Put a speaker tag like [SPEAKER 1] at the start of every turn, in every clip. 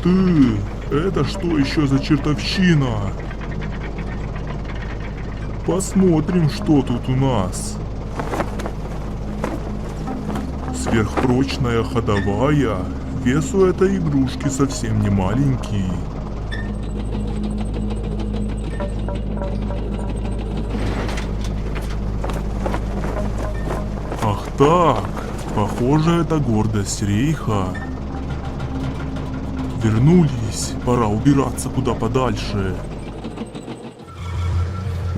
[SPEAKER 1] ты! Это что еще за чертовщина? Посмотрим, что тут у нас. Сверхпрочная ходовая. Вес у этой игрушки совсем не маленький. Ах так, похоже, это гордость Рейха. Вернулись, пора убираться куда подальше.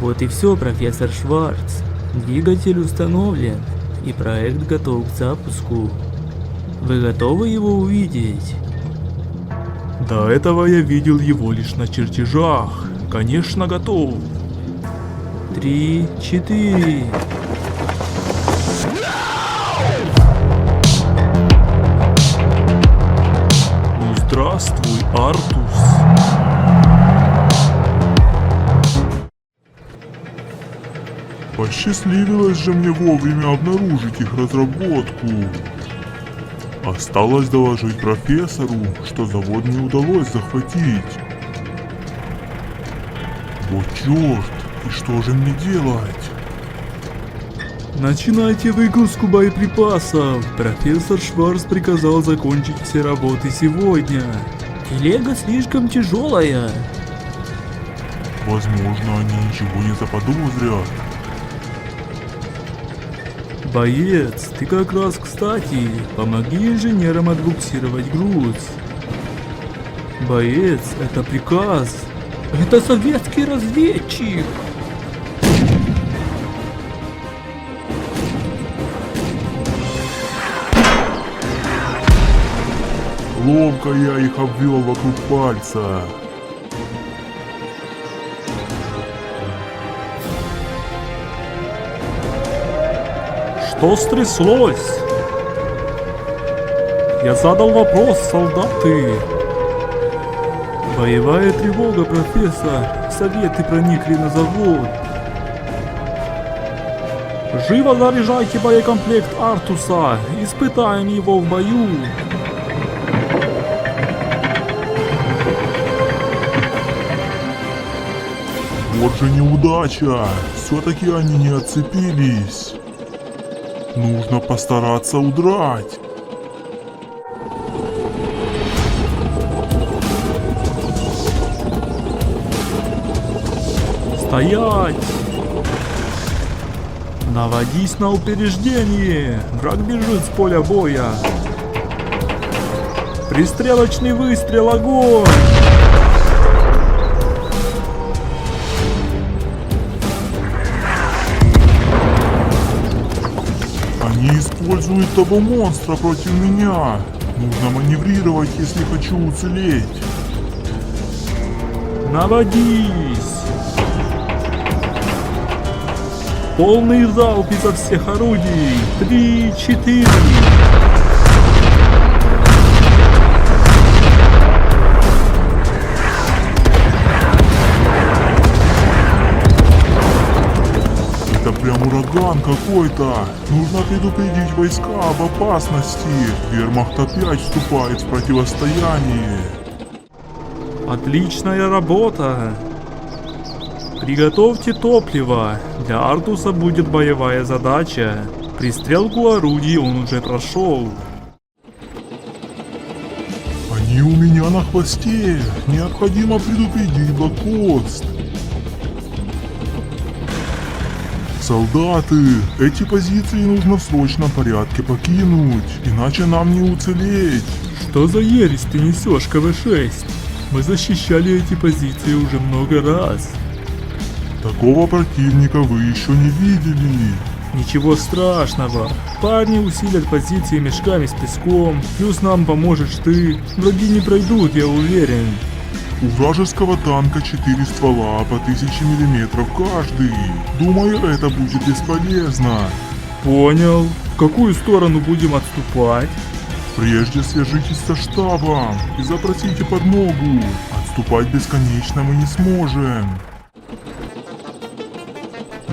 [SPEAKER 2] Вот и все, профессор Шварц. Двигатель установлен, и проект готов к запуску. Вы готовы его увидеть?
[SPEAKER 1] До этого я видел его лишь на чертежах. Конечно, готов.
[SPEAKER 2] 3, 4.
[SPEAKER 1] Ну здравствуй, Артус. Посчастливилось же мне вовремя обнаружить их разработку. Осталось доложить профессору, что завод не удалось захватить. Вот черт, и что же мне делать?
[SPEAKER 2] Начинайте выгрузку боеприпасов. Профессор Шварц приказал закончить все работы сегодня. Телега слишком тяжелая.
[SPEAKER 1] Возможно, они ничего не заподозрят.
[SPEAKER 2] Боец, ты как раз кстати. Помоги инженерам отбуксировать груз. Боец, это приказ. Это советский разведчик.
[SPEAKER 1] Ловко я их обвел вокруг пальца.
[SPEAKER 2] Что стряслось? Я задал вопрос, солдаты. Боевая тревога, профессор. Советы проникли на завод. Живо заряжайте боекомплект Артуса. Испытаем его в бою.
[SPEAKER 1] Вот же неудача. Все-таки они не отцепились. Нужно постараться удрать.
[SPEAKER 2] Стоять! Наводись на упреждение! Враг бежит с поля боя! Пристрелочный выстрел, огонь!
[SPEAKER 1] Они используют того монстра против меня. Нужно маневрировать, если хочу уцелеть.
[SPEAKER 2] Наводись! Полный залп изо всех орудий! 3, 4!
[SPEAKER 1] Это прям ураган какой-то. Нужно предупредить войска об опасности. Вермахт опять вступает в противостояние.
[SPEAKER 2] Отличная работа! Приготовьте топливо. Для Артуса будет боевая задача. Пристрелку орудий он уже прошел.
[SPEAKER 1] Они у меня на хвосте. Необходимо предупредить блокпост. Солдаты, эти позиции нужно в срочном порядке покинуть, иначе нам не уцелеть.
[SPEAKER 2] Что за ересь ты несешь, КВ-6? Мы защищали эти позиции уже много раз.
[SPEAKER 1] Такого противника вы еще не видели.
[SPEAKER 2] Ничего страшного. Парни усилят позиции мешками с песком, плюс нам поможешь ты. Враги не пройдут, я уверен.
[SPEAKER 1] У вражеского танка 4 ствола по 1000 миллиметров каждый. Думаю, это будет бесполезно.
[SPEAKER 2] Понял. В какую сторону будем отступать?
[SPEAKER 1] Прежде свяжитесь со штабом и запросите подмогу. Отступать бесконечно мы не сможем.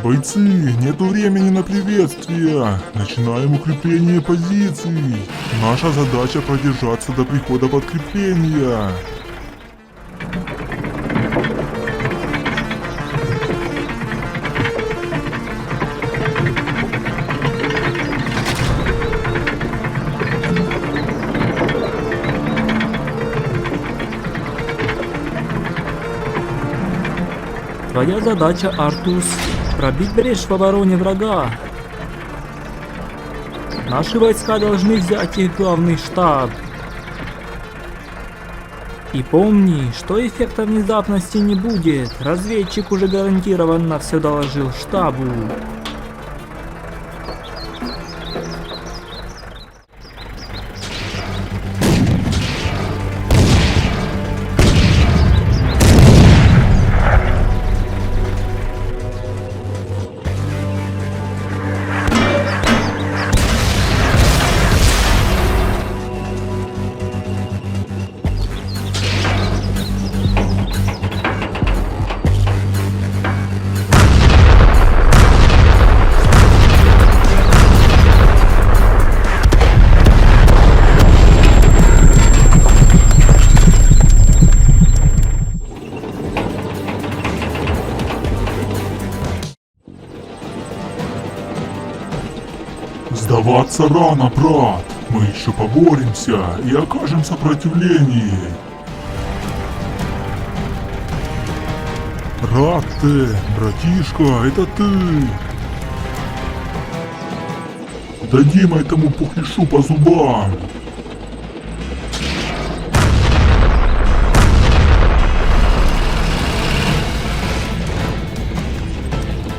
[SPEAKER 1] Бойцы, нету времени на приветствия. Начинаем укрепление позиций. Наша задача продержаться до прихода подкрепления.
[SPEAKER 2] Твоя задача, Артус, пробить брешь в обороне врага. Наши войска должны взять их главный штаб. И помни, что эффекта внезапности не будет. Разведчик уже гарантированно все доложил штабу.
[SPEAKER 1] Сдаваться рано, брат. Мы еще поборемся и окажем сопротивление. Рад ты, братишка, это ты. Дадим этому пухляшу по зубам.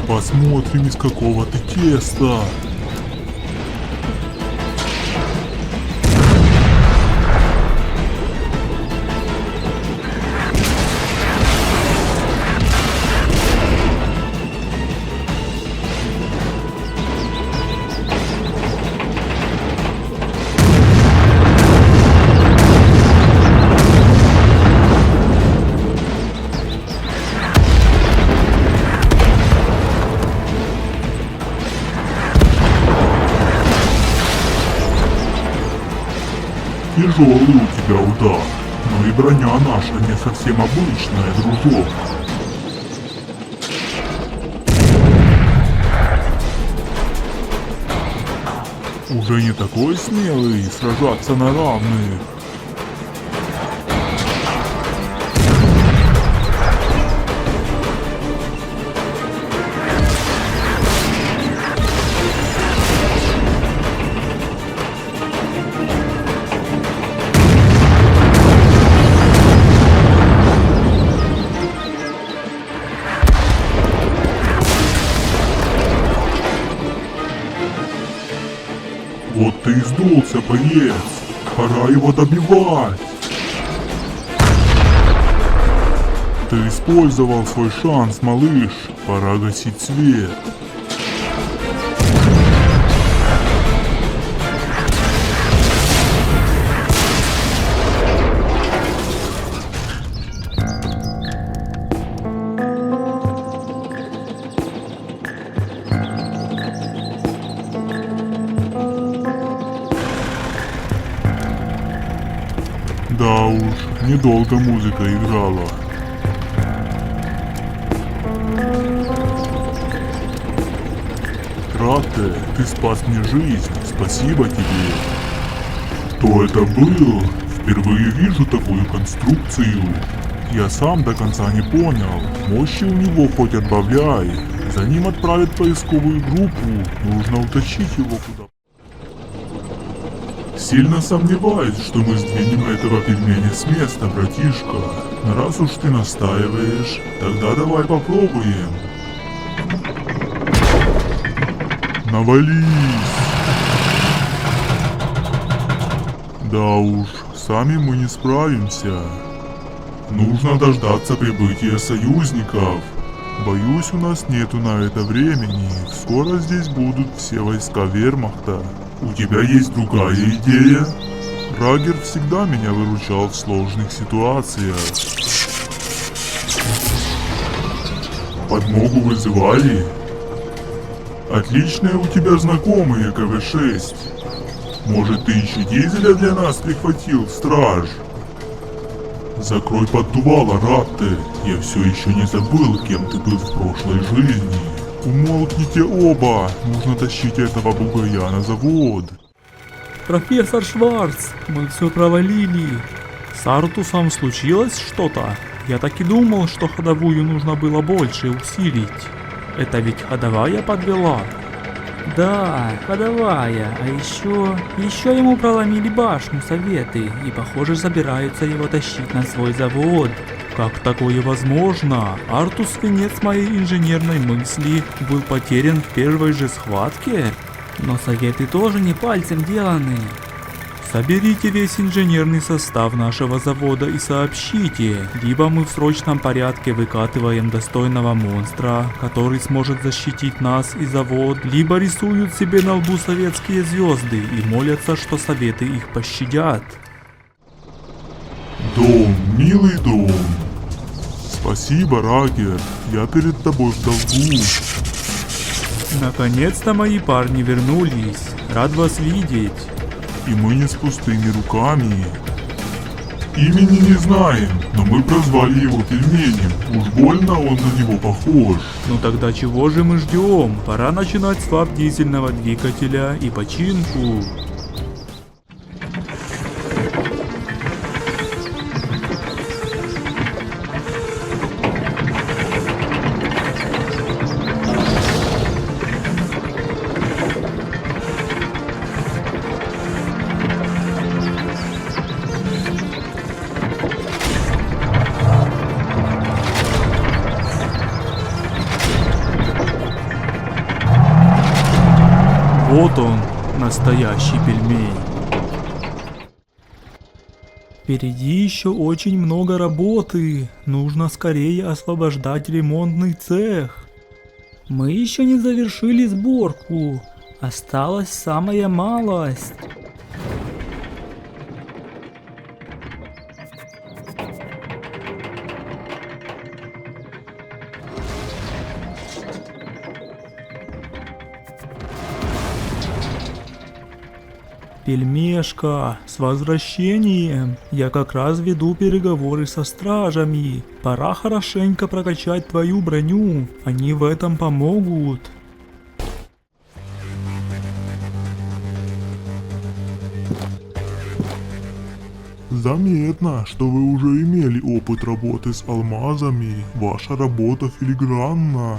[SPEAKER 1] Посмотрим, из какого ты теста. Тяжелый у тебя удар, но и броня наша не совсем обычная, дружок. Уже не такой смелый сражаться на равных. Вот ты и сдулся, боец. Пора его добивать. Ты использовал свой шанс, малыш. Пора гасить свет. Да уж, недолго музыка играла. Крате, ты спас мне жизнь, спасибо тебе. Кто это был? Впервые вижу такую конструкцию. Я сам до конца не понял. Мощи у него хоть отбавляй. За ним отправят поисковую группу. Нужно утащить его куда. Сильно сомневаюсь, что мы сдвинем этого пельменя с места, братишка. Но раз уж ты настаиваешь, тогда давай попробуем. Навались! Да уж, сами мы не справимся. Нужно дождаться прибытия союзников. Боюсь, у нас нету на это времени. Скоро здесь будут все войска вермахта. У тебя есть другая идея? Рагер всегда меня выручал в сложных ситуациях. Подмогу вызывали? Отличные у тебя знакомые, КВ-6. Может, ты еще дизеля для нас прихватил, страж? Закрой поддувало, Ратте. Я все еще не забыл, кем ты был в прошлой жизни. Умолкните оба. Нужно тащить этого бугая на завод.
[SPEAKER 2] Профессор Шварц, мы все провалили. С Артусом случилось что-то? Я так и думал, что ходовую нужно было больше усилить. Это ведь ходовая подвела? Да, ходовая, а еще ему проломили башню советы и, похоже, собираются его тащить на свой завод. Как такое возможно? Артус, венец моей инженерной мысли, был потерян в первой же схватке? Но советы тоже не пальцем деланы. Соберите весь инженерный состав нашего завода и сообщите, либо мы в срочном порядке выкатываем достойного монстра, который сможет защитить нас и завод, либо рисуют себе на лбу советские звезды и молятся, что советы их пощадят.
[SPEAKER 1] Дом, милый дом. Спасибо, Рагер. Я перед тобой в долгу.
[SPEAKER 2] Наконец-то мои парни вернулись. Рад вас видеть.
[SPEAKER 1] И мы не с пустыми руками. Имени не знаем, но мы прозвали его Пельменем. Уж больно он на него похож.
[SPEAKER 2] Ну тогда чего же мы ждем? Пора начинать свап дизельного двигателя и починку. Вот он, настоящий пельмень. Впереди еще очень много работы. Нужно скорее освобождать ремонтный цех. Мы еще не завершили сборку. Осталась самая малость. Пельмешка, с возвращением! Я как раз веду переговоры со стражами. Пора хорошенько прокачать твою броню. Они в этом помогут.
[SPEAKER 1] Заметно, что вы уже имели опыт работы с алмазами. Ваша работа филигранна.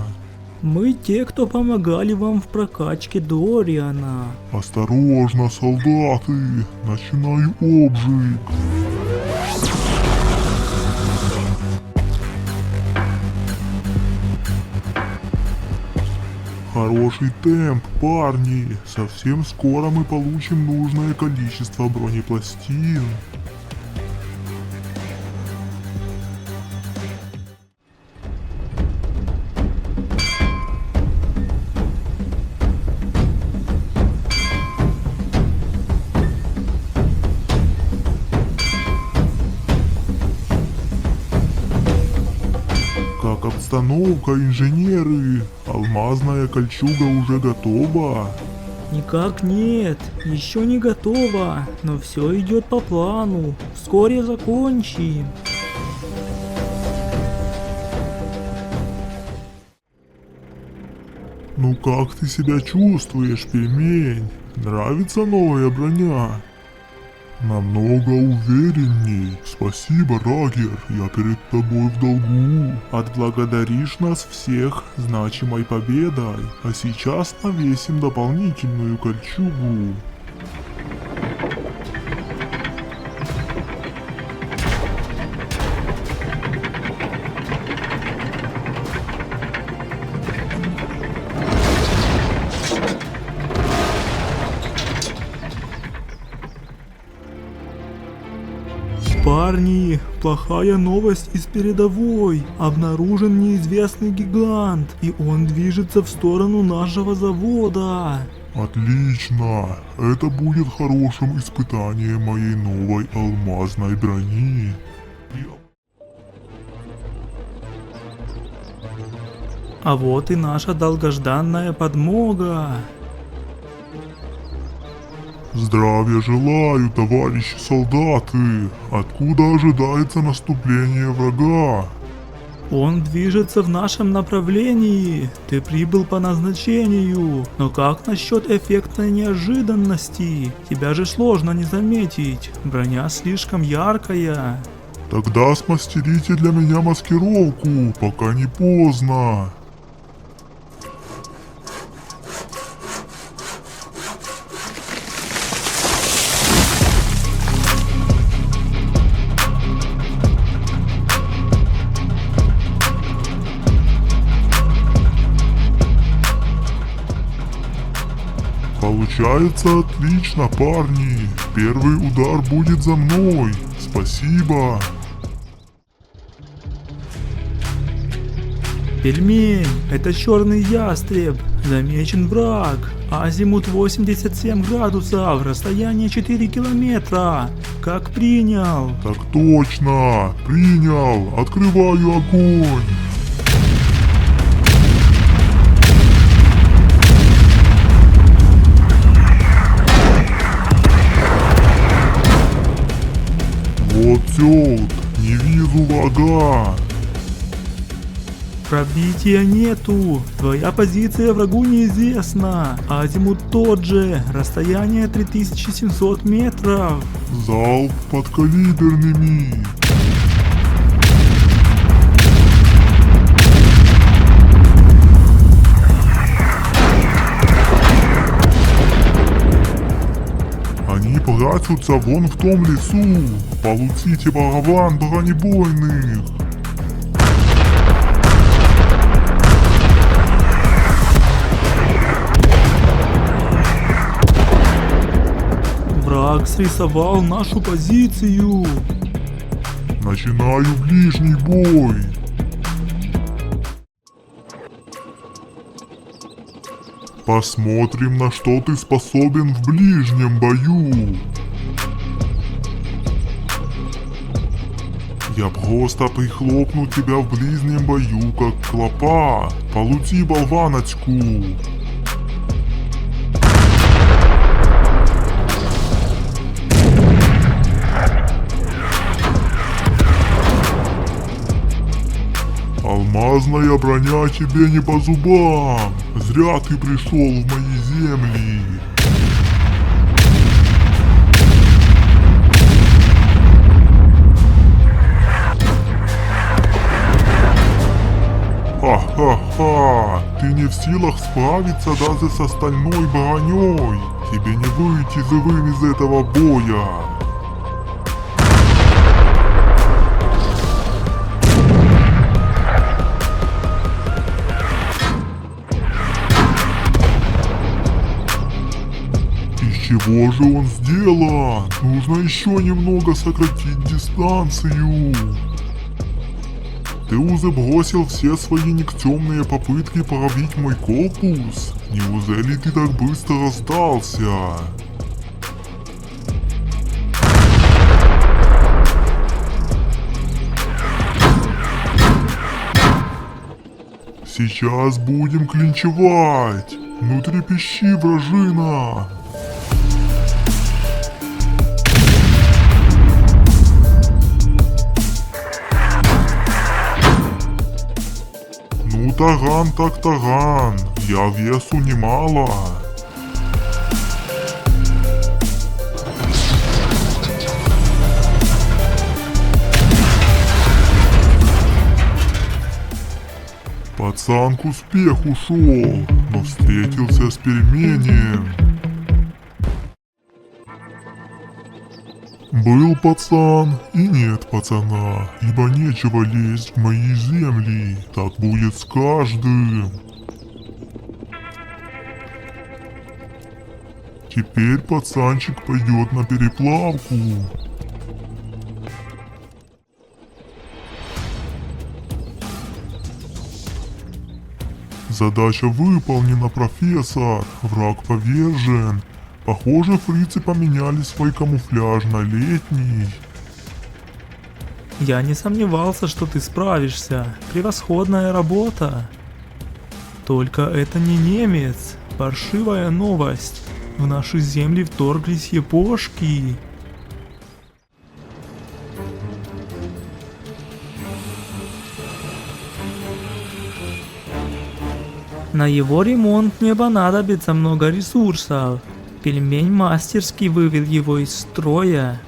[SPEAKER 2] Мы те, кто помогали вам в прокачке Дориана.
[SPEAKER 1] Осторожно, солдаты. Начинаю обжиг. Хороший темп, парни. Совсем скоро мы получим нужное количество бронепластин. Как обстановка, инженеры? Алмазная кольчуга уже готова?
[SPEAKER 2] Никак нет, еще не готово, но все идет по плану. Вскоре закончим.
[SPEAKER 1] Ну как ты себя чувствуешь, пельмень? Нравится новая броня? Намного уверенней. Спасибо, Рагер, я перед тобой в долгу. Отблагодаришь нас всех значимой победой. А сейчас навесим дополнительную кольчугу.
[SPEAKER 2] Парни, плохая новость из передовой. Обнаружен неизвестный гигант, и он движется в сторону нашего завода.
[SPEAKER 1] Отлично. Это будет хорошим испытанием моей новой алмазной брони.
[SPEAKER 2] А вот и наша долгожданная подмога.
[SPEAKER 1] Здравия желаю, товарищи солдаты. Откуда ожидается наступление врага?
[SPEAKER 2] Он движется в нашем направлении. Ты прибыл по назначению. Но как насчет эффектной неожиданности? Тебя же сложно не заметить. Броня слишком яркая.
[SPEAKER 1] Тогда смастерите для меня маскировку, пока не поздно. Получается отлично, парни. Первый удар будет за мной. Спасибо.
[SPEAKER 2] Пельмень, это черный ястреб. Замечен враг. Азимут 87 градусов, расстояние 4 километра. Как принял?
[SPEAKER 1] Так точно. Принял. Открываю огонь. Вот тёлт, не вижу врага.
[SPEAKER 2] Пробития нету. Твоя позиция врагу неизвестна. Азимут тот же. Расстояние 3700 метров.
[SPEAKER 1] Залп подкалиберными. Они прячутся вон в том лесу. Получите барабан бронебойных.
[SPEAKER 2] Враг срисовал нашу позицию.
[SPEAKER 1] Начинаю ближний бой. Посмотрим, на что ты способен в ближнем бою. Я просто прихлопну тебя в ближнем бою, как клопа. Получи болваночку. Алмазная броня тебе не по зубам. Зря ты пришел в мои земли. Ха-ха-ха, ты не в силах справиться даже с остальной броней. Тебе не выйти живым из этого боя. Чего же он сделан? Нужно еще немного сократить дистанцию. Ты уже бросил все свои никчемные попытки пробить мой корпус? Неужели ты так быстро сдался? Сейчас будем клинчевать. Ну трепещи, вражина. Ну таран так таран, я весу немало. Пацан к успеху шел, но встретился с пельменем. Был пацан и нет пацана, ибо нечего лезть в мои земли, так будет с каждым. Теперь пацанчик пойдет на переплавку. Задача выполнена, профессор. Враг повержен. Похоже, фрицы поменяли свой камуфляж на летний.
[SPEAKER 2] Я не сомневался, что ты справишься. Превосходная работа. Только это не немец. Паршивая новость. В наши земли вторглись япошки. На его ремонт не понадобится много ресурсов. Пельмень мастерски вывел его из строя.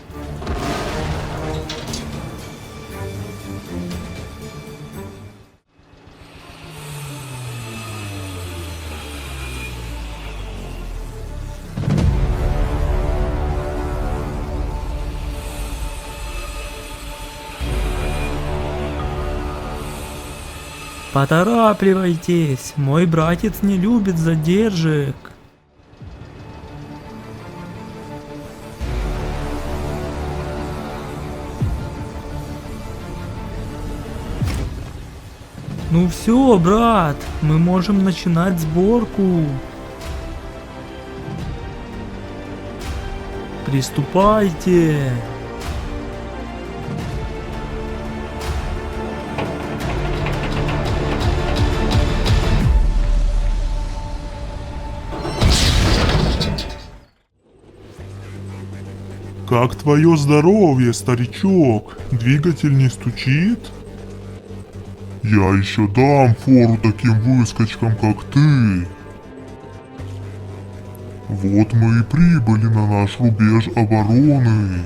[SPEAKER 2] Поторапливайтесь, мой братец не любит задержек. Ну все, брат, мы можем начинать сборку. Приступайте.
[SPEAKER 1] Как твое здоровье, старичок? Двигатель не стучит? Я еще дам фору таким выскочкам, как ты. Вот мы и прибыли на наш рубеж обороны.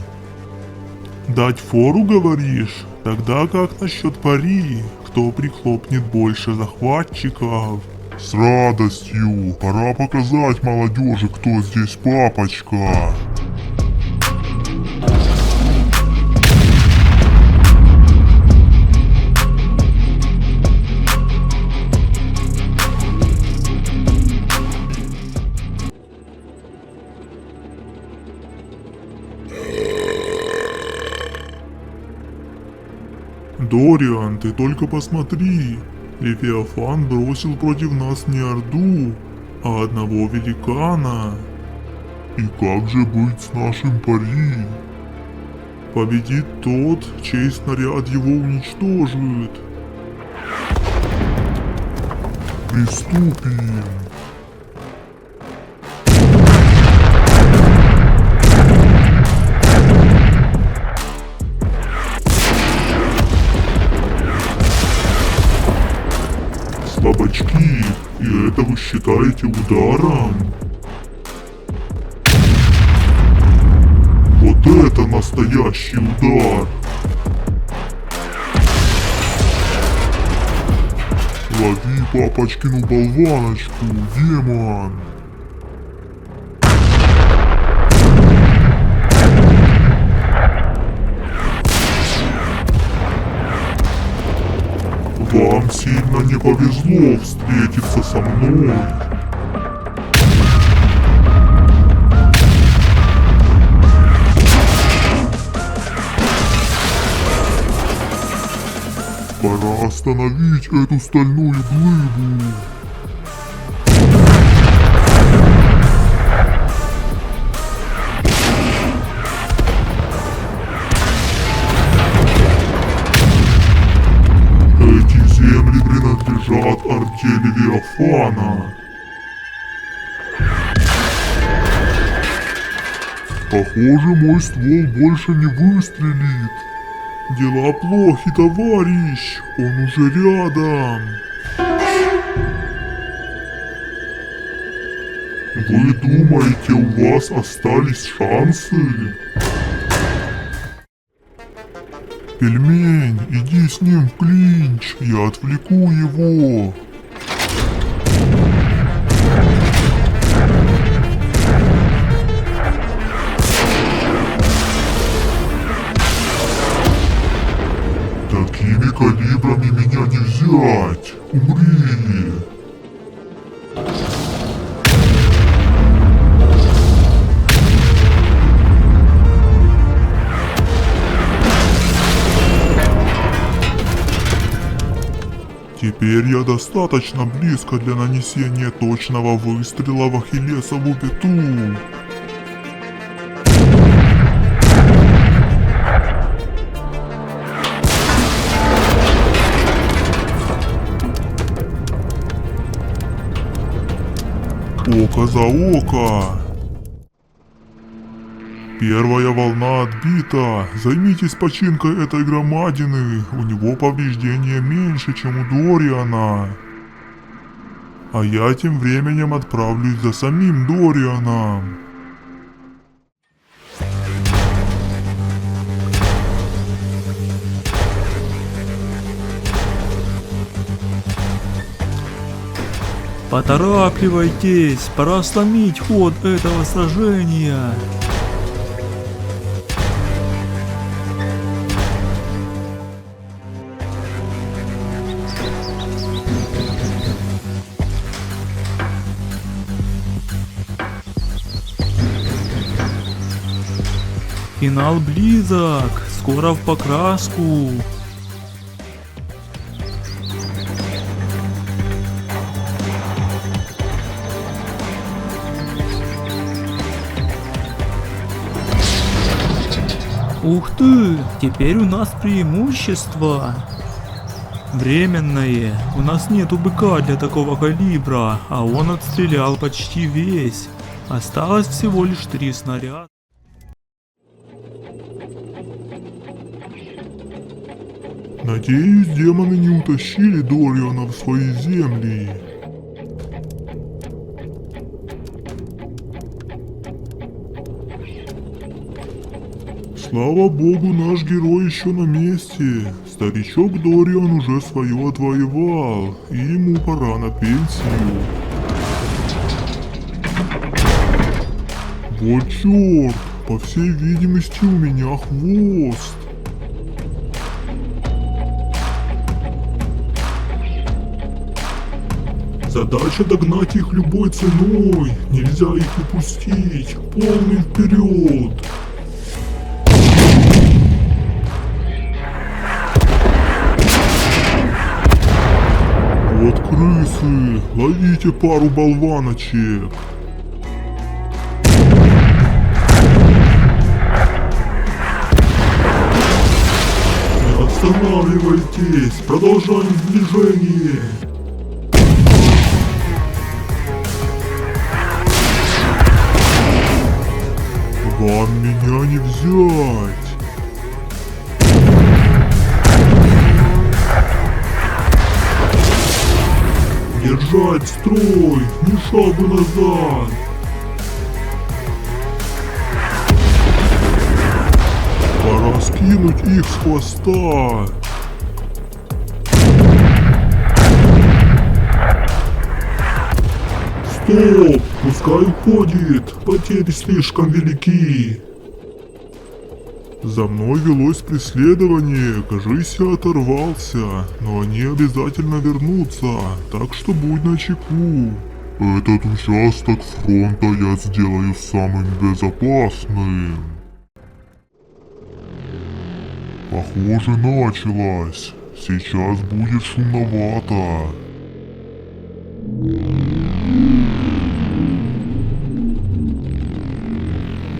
[SPEAKER 1] Дать фору, говоришь? Тогда как насчет пари? Кто прихлопнет больше захватчиков? С радостью. Пора показать молодежи, кто здесь папочка. Дориан, ты только посмотри. Левиафан бросил против нас не Орду, а одного великана. И как же быть с нашим пари? Победит тот, чей снаряд его уничтожит. Приступим. Слабачки, и это вы считаете ударом? Вот это настоящий удар! Лови папочкину болваночку, демон! Вам сильно не повезло встретиться со мной. Пора остановить эту стальную глыбу. Земли принадлежат Орде Левиафана. Похоже, мой ствол больше не выстрелит. Дела плохи, товарищ. Он уже рядом. Вы думаете, у вас остались шансы? Пельмень, иди с ним в клинч, я отвлеку его. Такими калибрами меня не взять. Умри. Теперь я достаточно близко для нанесения точного выстрела в Ахиллесову пяту. Око за око. Первая волна отбита. Займитесь починкой этой громадины. У него повреждения меньше, чем у Дориана. А я тем временем отправлюсь за самим Дорианом.
[SPEAKER 2] Поторапливайтесь, пора сломить ход этого сражения. Финал близок, скоро в покраску. Ух ты, теперь у нас преимущество. Временное, у нас нету быка для такого калибра, а он отстрелял почти весь. Осталось всего лишь 3 снаряда.
[SPEAKER 1] Надеюсь, демоны не утащили Дориана в свои земли. Слава богу, наш герой еще на месте. Старичок Дориан уже свое отвоевал, и ему пора на пенсию. Вот черт, по всей видимости у меня хвост. Задача догнать их любой ценой, нельзя их упустить, полный вперед. Вот крысы, ловите пару болваночек. Не останавливайтесь, продолжаем движение. Вам меня не взять. Держать строй, ни шагу назад. Пора скинуть их с хвоста. Стоп, пускай уходит, потери слишком велики. За мной велось преследование, кажись, я оторвался, но они обязательно вернутся, так что будь начеку. Этот участок фронта я сделаю самым безопасным. Похоже, началось. Сейчас будет шумновато.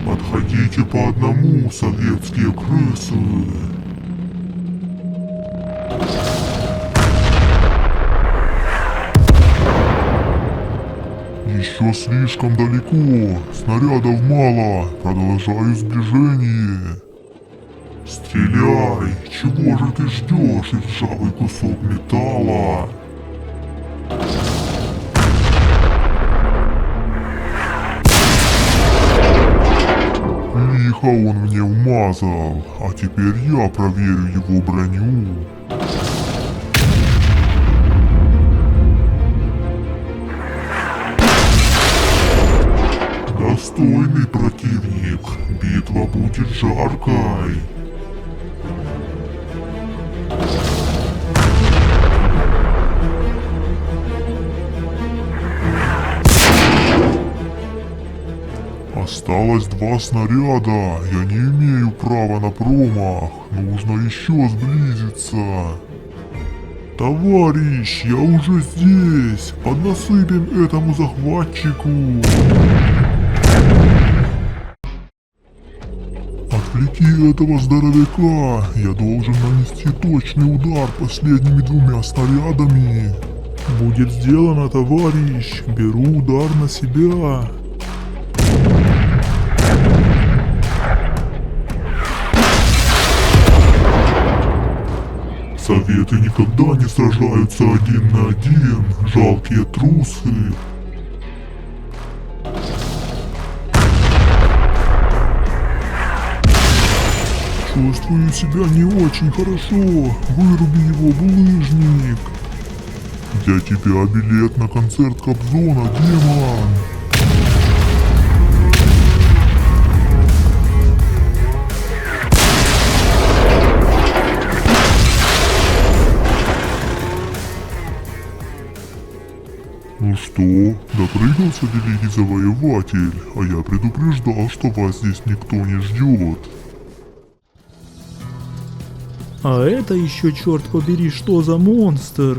[SPEAKER 1] Подходите по одному, советские крысы. Еще слишком далеко, снарядов мало, продолжаю сближение. Стреляй, чего же ты ждешь, ржавый кусок металла? Лихо он мне вмазал, а теперь я проверю его броню. Достойный противник, битва будет жаркой. Осталось 2 снаряда, я не имею права на промах, нужно еще сблизиться. Товарищ, я уже здесь, поднасыпем этому захватчику. Отвлеки этого здоровяка, я должен нанести точный удар последними 2 снарядами. Будет сделано, товарищ. Беру удар на себя. Советы никогда не сражаются один на один. Жалкие трусы. Чувствую себя не очень хорошо. Выруби его, булыжник. Для тебя билет на концерт Кобзона, демон. Ну что, допрыгался великий завоеватель, а я предупреждал, что вас здесь никто не ждет.
[SPEAKER 2] А это еще, черт побери, что за монстр?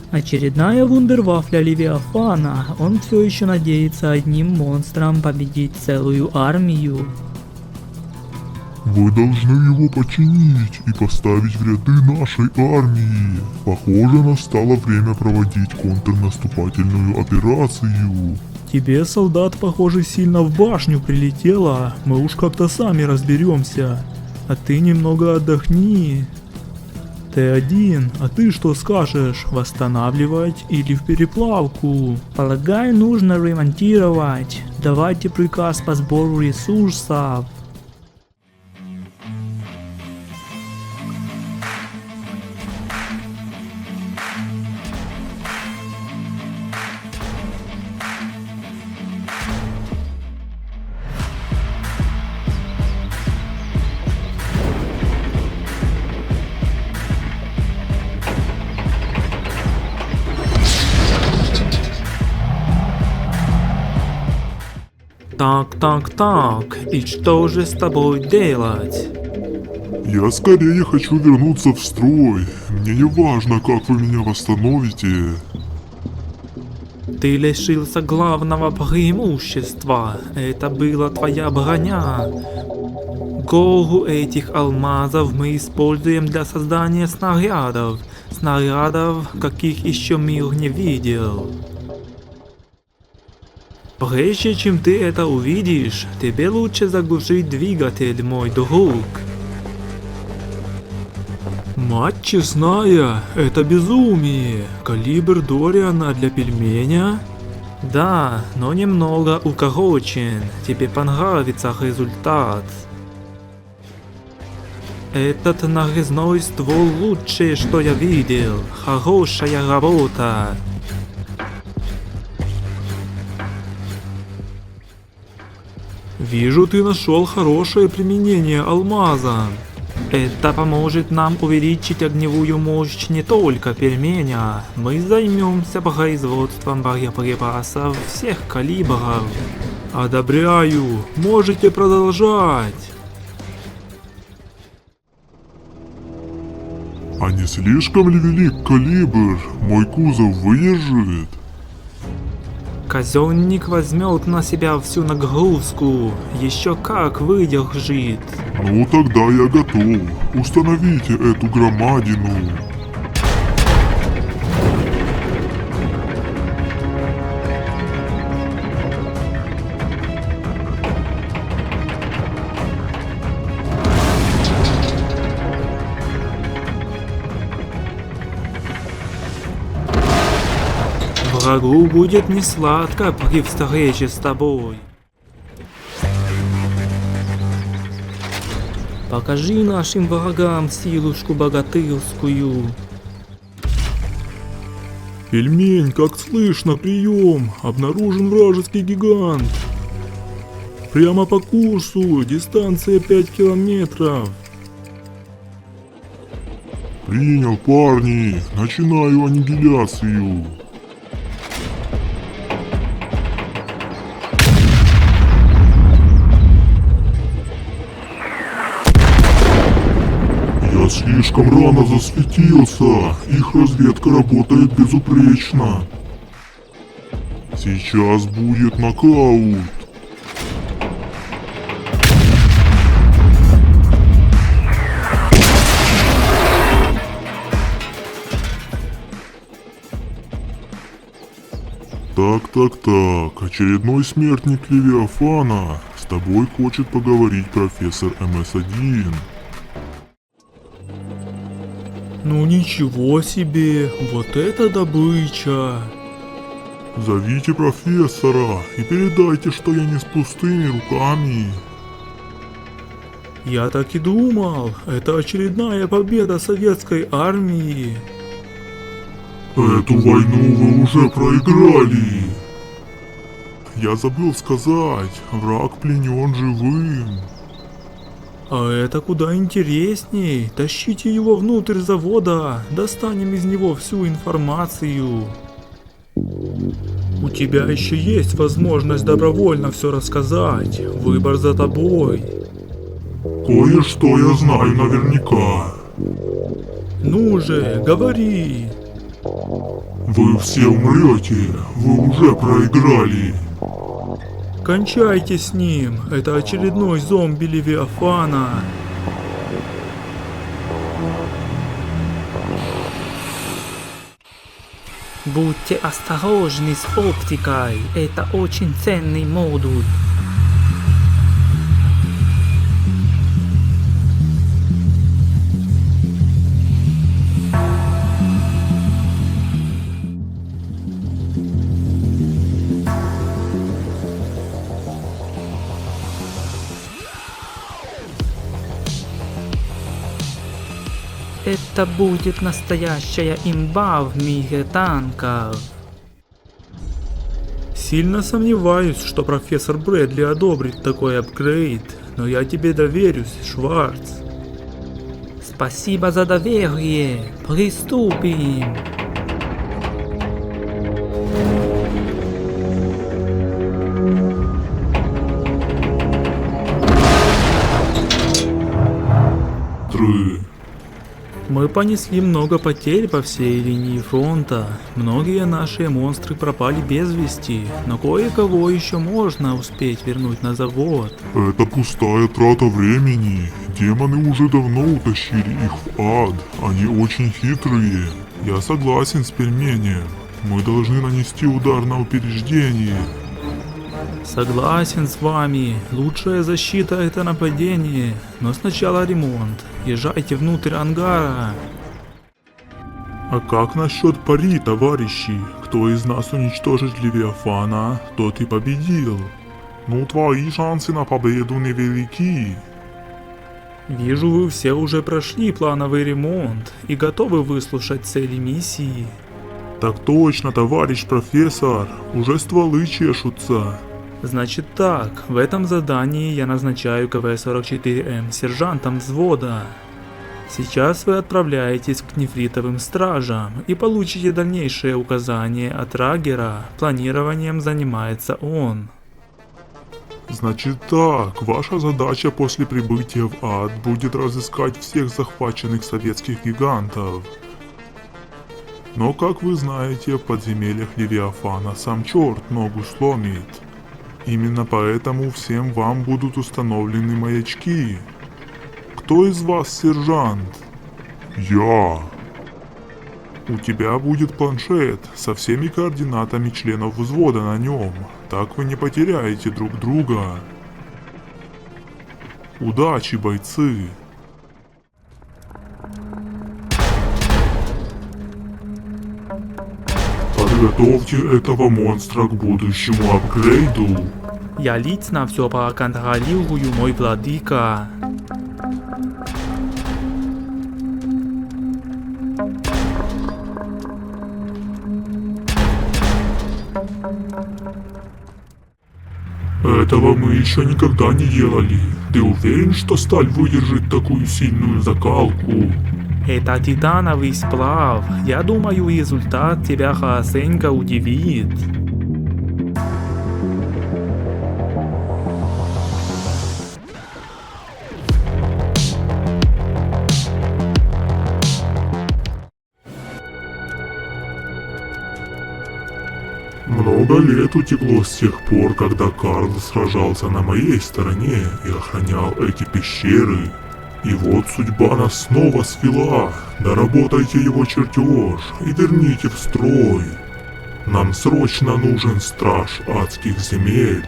[SPEAKER 3] Очередная вундервафля Левиафана. Он все еще надеется одним монстром победить целую армию.
[SPEAKER 1] Вы должны его починить и поставить в ряды нашей армии. Похоже, настало время проводить контрнаступательную операцию.
[SPEAKER 2] Тебе, солдат, похоже, сильно в башню прилетело. Мы уж как-то сами разберемся. А ты немного отдохни. Ты один, а ты что скажешь? Восстанавливать или в переплавку?
[SPEAKER 3] Полагаю, нужно ремонтировать. Давайте приказ по сбору ресурсов.
[SPEAKER 2] Так, и что же с тобой делать?
[SPEAKER 1] Я скорее хочу вернуться в строй. Мне не важно, как вы меня восстановите.
[SPEAKER 2] Ты лишился главного преимущества. Это была твоя броня. Гору этих алмазов мы используем для создания снарядов. Снарядов, каких еще мир не видел. Прежде чем ты это увидишь, тебе лучше заглушить двигатель, мой друг. Мать честная, это безумие. Калибр Дориана для пельменя? Да, но немного укорочен. Тебе понравится результат. Этот нарезной ствол лучшее, что я видел. Хорошая работа. Вижу, ты нашел хорошее применение алмаза. Это поможет нам увеличить огневую мощь не только пельменя. Мы займемся производством боеприпасов всех калибров. Одобряю. Можете продолжать.
[SPEAKER 1] А не слишком ли велик калибр? Мой кузов выдержит?
[SPEAKER 2] Казенник возьмет на себя всю нагрузку. Еще как выдержит.
[SPEAKER 1] Ну тогда я готов. Установите эту громадину.
[SPEAKER 2] Врагу будет несладко при встрече с тобой. Покажи нашим врагам силушку богатырскую.
[SPEAKER 1] Пельмень, как слышно, прием. Обнаружен вражеский гигант. Прямо по курсу, дистанция 5 километров. Принял, парни. Начинаю аннигиляцию. Я слишком рано засветился. Их разведка работает безупречно. Сейчас будет нокаут. Так, очередной смертник Левиафана. С тобой хочет поговорить профессор МС-1.
[SPEAKER 2] Ну ничего себе, вот это добыча.
[SPEAKER 1] Зовите профессора и передайте, что я не с пустыми руками.
[SPEAKER 2] Я так и думал, это очередная победа советской армии.
[SPEAKER 1] Эту войну вы уже проиграли. Я забыл сказать, враг пленен живым.
[SPEAKER 2] А это куда интересней. Тащите его внутрь завода, достанем из него всю информацию. У тебя еще есть возможность добровольно все рассказать. Выбор за тобой.
[SPEAKER 1] Кое-что я знаю наверняка.
[SPEAKER 2] Ну же, говори.
[SPEAKER 1] Вы все умрете, вы уже проиграли.
[SPEAKER 2] Кончайте с ним. Это очередной зомби Левиафана.
[SPEAKER 3] Будьте осторожны с оптикой, это очень ценный модуль. Это будет настоящая имба в мире танков.
[SPEAKER 2] Сильно сомневаюсь, что профессор Брэдли одобрит такой апгрейд, но я тебе доверюсь, Шварц.
[SPEAKER 3] Спасибо за доверие. Приступим.
[SPEAKER 2] Мы понесли много потерь по всей линии фронта. Многие наши монстры пропали без вести, но кое-кого еще можно успеть вернуть на завод.
[SPEAKER 1] Это пустая трата времени. Демоны уже давно утащили их в ад. Они очень хитрые. Я согласен с пельменем. Мы должны нанести удар на упреждение.
[SPEAKER 2] Согласен с вами. Лучшая защита — это нападение. Но сначала ремонт. Езжайте внутрь ангара. А как насчет пари, товарищи? Кто из нас уничтожит Левиафана, тот и победил.
[SPEAKER 1] Ну, твои шансы на победу невелики.
[SPEAKER 2] Вижу, вы все уже прошли плановый ремонт и готовы выслушать цели миссии. Так точно, товарищ профессор. Уже стволы чешутся. Значит так, в этом задании я назначаю КВ-44М сержантом взвода. Сейчас вы отправляетесь к нефритовым стражам и получите дальнейшие указания от Рагера. Планированием занимается он.
[SPEAKER 1] Значит так, ваша задача после прибытия в ад будет разыскать всех захваченных советских гигантов. Но, как вы знаете, в подземельях Левиафана сам черт ногу сломит. Именно поэтому всем вам будут установлены маячки. Кто из вас сержант? Я. У тебя будет планшет со всеми координатами членов взвода на нем. Так вы не потеряете друг друга. Удачи, бойцы! Подготовьте этого монстра к будущему апгрейду.
[SPEAKER 2] Я лично все проконтролирую, мой владыка.
[SPEAKER 1] Этого мы еще никогда не делали. Ты уверен, что сталь выдержит такую сильную закалку?
[SPEAKER 2] Это титановый сплав. Я думаю, результат тебя хорошенько удивит.
[SPEAKER 1] Много лет утекло с тех пор, когда Карл сражался на моей стороне и охранял эти пещеры. И вот судьба нас снова свела. Доработайте его чертеж и верните в строй. Нам срочно нужен страж адских земель.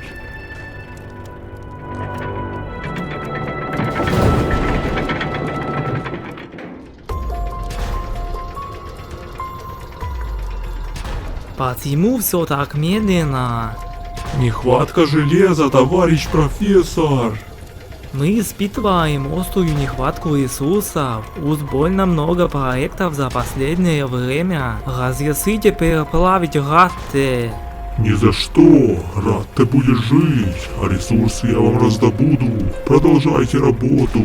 [SPEAKER 3] Почему все так медленно?
[SPEAKER 2] Нехватка железа, товарищ профессор.
[SPEAKER 3] Мы испытываем острую нехватку ресурсов. Уж больно много проектов за последнее время. Разрешите переплавить Ратте.
[SPEAKER 1] Ни за что, рад ты будешь жить, а ресурсы я вам раздобуду. Продолжайте работу.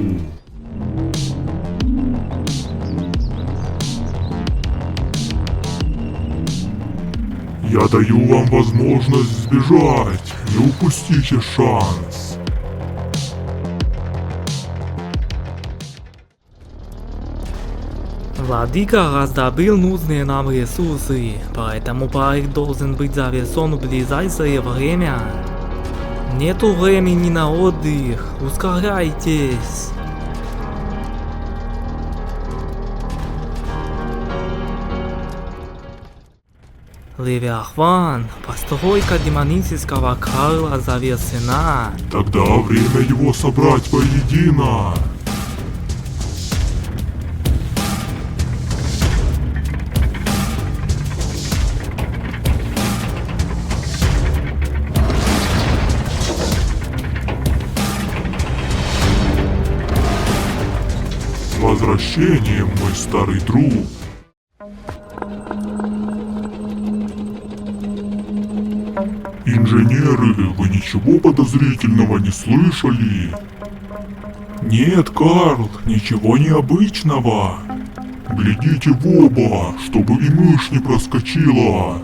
[SPEAKER 1] Я даю вам возможность сбежать, не упустите шанс.
[SPEAKER 3] Владыка раздобыл нужные нам ресурсы, поэтому проект должен быть завершен в ближайшее время. Нету времени на отдых, ускоряйтесь. Левиафан, постройка демонического крыла завершена.
[SPEAKER 1] Тогда время его собрать воедино. С возвращением, мой старый друг. Инженеры, вы ничего подозрительного не слышали? Нет, Карл, ничего необычного. Глядите в оба, чтобы и мышь не проскочила.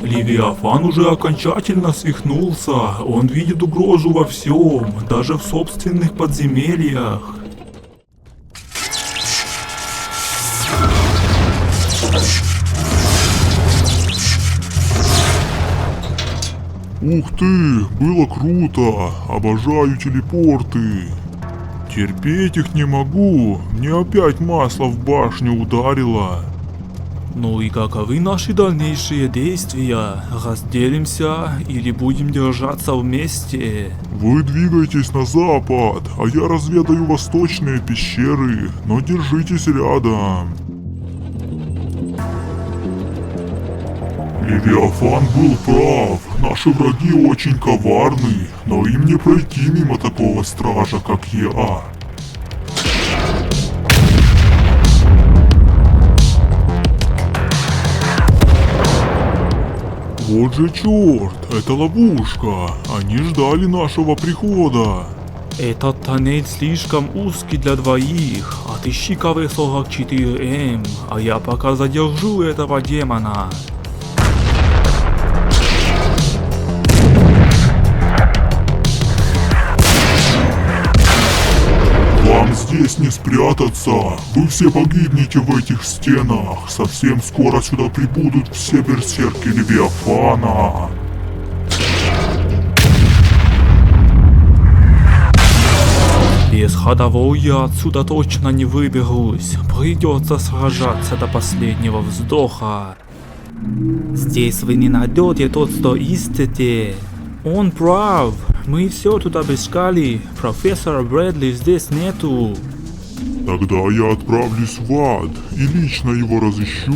[SPEAKER 2] Левиафан уже окончательно свихнулся. Он видит угрозу во всем, даже в собственных подземельях.
[SPEAKER 1] Ух ты, было круто, обожаю телепорты. Терпеть их не могу, мне опять масло в башню ударило.
[SPEAKER 2] Ну и каковы наши дальнейшие действия? Разделимся или будем держаться вместе?
[SPEAKER 1] Вы двигайтесь на запад, а я разведаю восточные пещеры, но держитесь рядом. Левиафан был прав, наши враги очень коварны, но им не пройти мимо такого стража, как я. Вот же черт, это ловушка, они ждали нашего прихода.
[SPEAKER 2] Этот тоннель слишком узкий для двоих. Отыщи КВ-44М, а я пока задержу этого демона.
[SPEAKER 1] Вам здесь не спрятаться, вы все погибнете в этих стенах. Совсем скоро сюда прибудут все берсерки Левиафана.
[SPEAKER 2] Без ходовой я отсюда точно не выберусь. Придется сражаться до последнего вздоха.
[SPEAKER 3] Здесь вы не найдете тот, что ищете.
[SPEAKER 2] Он прав. Мы все тут обыскали. Профессора Брэдли здесь нету.
[SPEAKER 1] Тогда я отправлюсь в ад и лично его разыщу.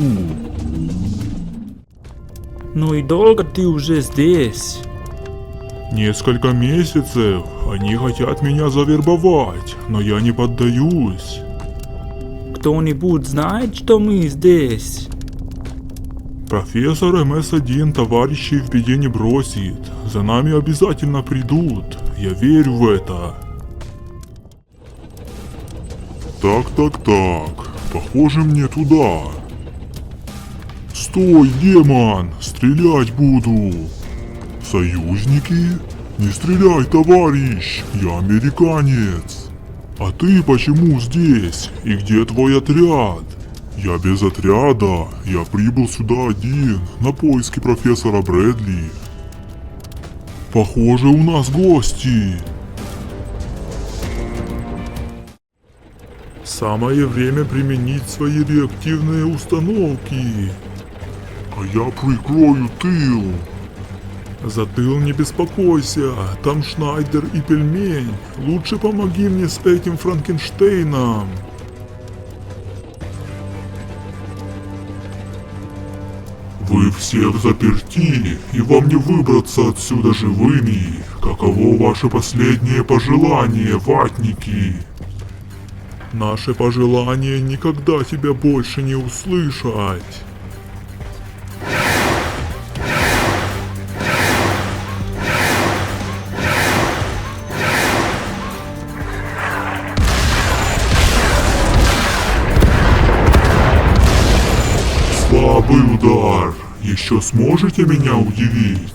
[SPEAKER 2] Ну и долго ты уже здесь?
[SPEAKER 1] Несколько месяцев. Они хотят меня завербовать, но я не поддаюсь.
[SPEAKER 2] Кто-нибудь знает, что мы здесь?
[SPEAKER 1] Профессор МС-1 товарищей в беде не бросит. За нами обязательно придут. Я верю в это. Так. Похоже, мне туда. Стой, демон! Стрелять буду. Союзники? Не стреляй, товарищ! Я американец. А ты почему здесь? И где твой отряд? Я без отряда. Я прибыл сюда один, на поиски профессора Брэдли. Похоже, у нас гости. Самое время применить свои реактивные установки. А я прикрою тыл. За тыл не беспокойся, там Шнайдер и Пельмень. Лучше помоги мне с этим Франкенштейном. Вы все в заперти, и вам не выбраться отсюда живыми. Каково ваше последнее пожелание, ватники? Наше пожелание никогда тебя больше не услышать. Слабый удар. Еще сможете меня удивить?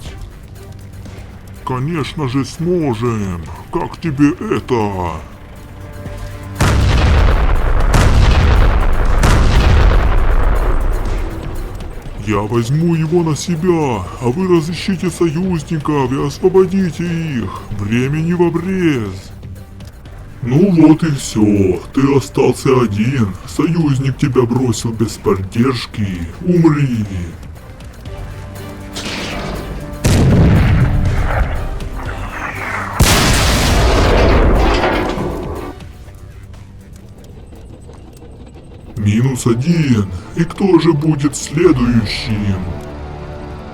[SPEAKER 1] Конечно же сможем. Как тебе это? Я возьму его на себя, а вы разыщите союзников и освободите их. Времени в обрез. Ну вот и все. Ты остался один. Союзник тебя бросил без поддержки. Умри. -1. И кто же будет следующим?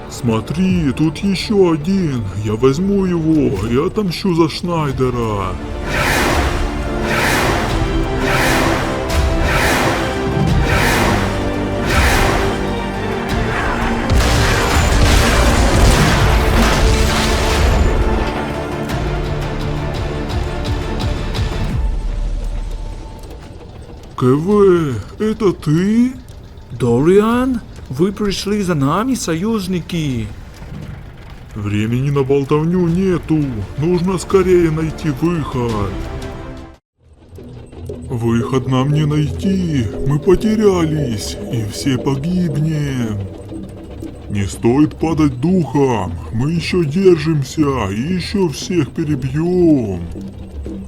[SPEAKER 1] Смотри, тут еще один. Я возьму его и отомщу за Шнайдера. КВ, это ты?
[SPEAKER 2] Дориан, вы пришли за нами, союзники.
[SPEAKER 1] Времени на болтовню нету. Нужно скорее найти выход. Выход нам не найти. Мы потерялись, и все погибнем. Не стоит падать духом. Мы еще держимся и еще всех перебьем.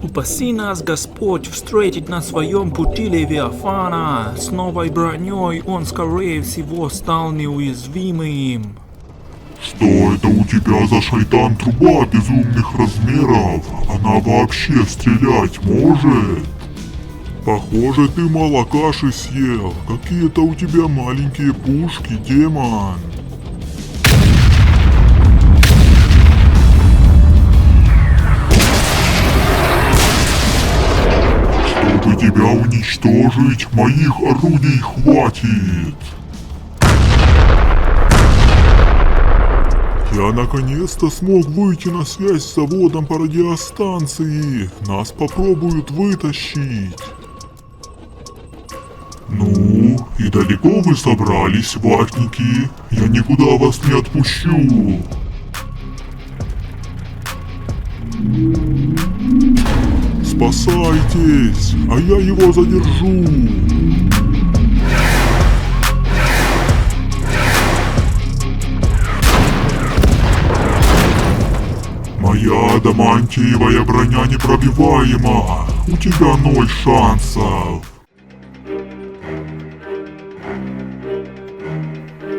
[SPEAKER 2] Упаси нас, Господь, встретить на своем пути Левиафана. С новой броней он, скорее всего, стал неуязвимым.
[SPEAKER 1] Что это у тебя за шайтан-труба безумных размеров? Она вообще стрелять может? Похоже, ты мало каши съел. Какие-то у тебя маленькие пушки, демон. Чтобы тебя уничтожить, моих орудий хватит. Я наконец-то смог выйти на связь с заводом по радиостанции. Нас попробуют вытащить. Ну, и далеко вы собрались, ватники? Я никуда вас не отпущу. Спасайтесь, а я его задержу. Моя адамантиевая броня непробиваема. У тебя 0 шансов.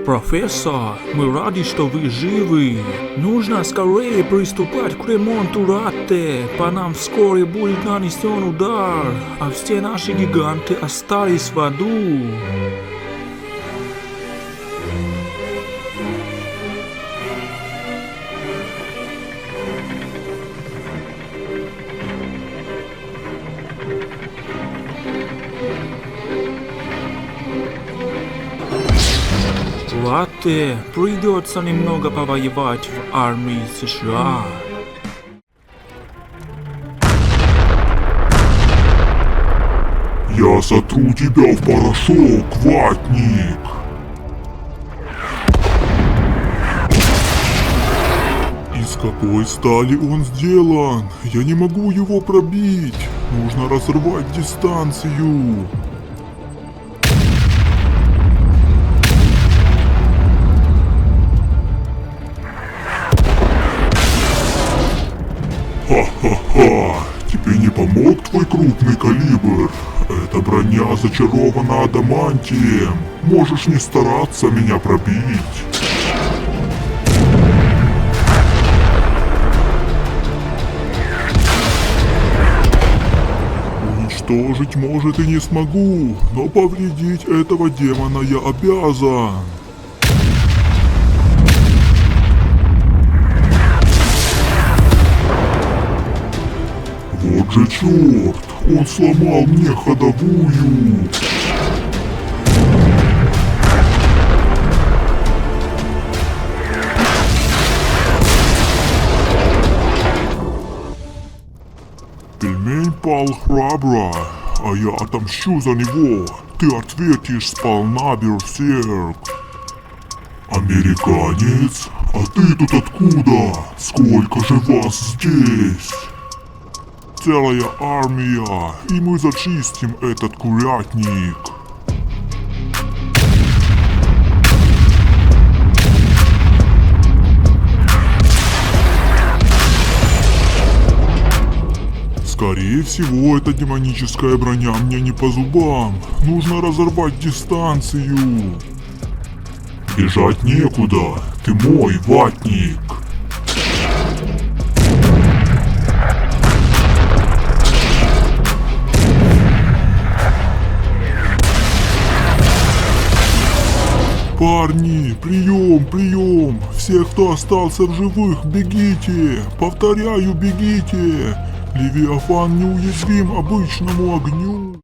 [SPEAKER 2] Профессор, мы рады, что вы живы. Нужно скорее приступать к ремонту Ратте. По нам вскоре будет нанесен удар, а все наши гиганты остались в аду. Ратте, придется немного повоевать в армии США.
[SPEAKER 1] Я сотру тебя в порошок, ватник. Из какой стали он сделан? Я не могу его пробить. Нужно разорвать дистанцию. Ха-ха-ха! Тебе не помог твой крупный калибр? Эта броня зачарована адамантием. Можешь не стараться меня пробить. Уничтожить, может, и не смогу, но повредить этого демона я обязан. Вот же черт, он сломал мне ходовую. Пельмень пал храбро, а я отомщу за него. Ты ответишь сполна, берсерк. Американец? А ты тут откуда? Сколько же вас здесь? Целая армия, и мы зачистим этот курятник. Скорее всего, эта демоническая броня мне не по зубам. Нужно разорвать дистанцию. Бежать некуда, ты мой ватник. Парни, прием, прием! Все, кто остался в живых, бегите! Повторяю, бегите! Левиафан неуязвим обычному огню.